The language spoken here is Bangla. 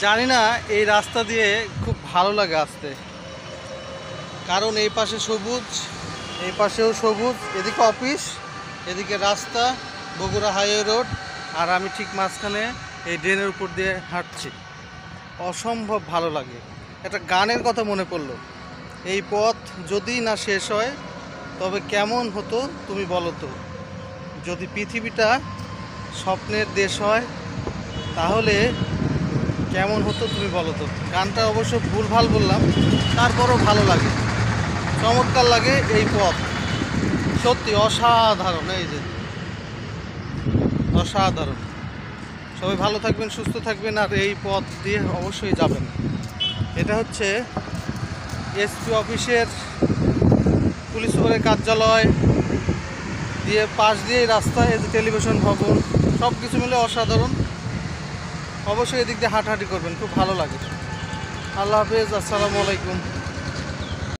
জানি না এই রাস্তা দিয়ে খুব ভালো লাগে আসতে, কারণ এই পাশে সবুজ, এই পাশেও সবুজ, এদিকে অফিস, এদিকে রাস্তা, বগুড়া হাইওয়ে রোড, আর আমি ঠিক মাঝখানে এই ড্রেনের উপর দিয়ে হাঁটছি। অসম্ভব ভালো লাগে। একটা গানের কথা মনে পড়লো, এই পথ যদি না শেষ হয় তবে কেমন হতো তুমি বলো তো, যদি পৃথিবীটা স্বপ্নের দেশ হয় তাহলে কেমন হতো তুমি বলো তো। গানটা অবশ্য ভুলভাল বললাম, তারপরও ভালো লাগে, চমৎকার লাগে। এই পথ সত্যি অসাধারণ, এই যে অসাধারণ। সবাই ভালো থাকবেন, সুস্থ থাকবেন, আর এই পথ দিয়ে অবশ্যই যাবেন। এটা হচ্ছে এসপি অফিসের পুলিশ সুপারের কার্যালয় দিয়ে পাশ দিয়ে রাস্তায় টেলিভিশন ভবন, সব কিছু মিলে অসাধারণ। অবশ্যই এদিক দিয়ে হাঁটাহাঁটি করবেন, খুব ভালো লাগে। আল্লাহ হাফেজ, আসসালামু আলাইকুম।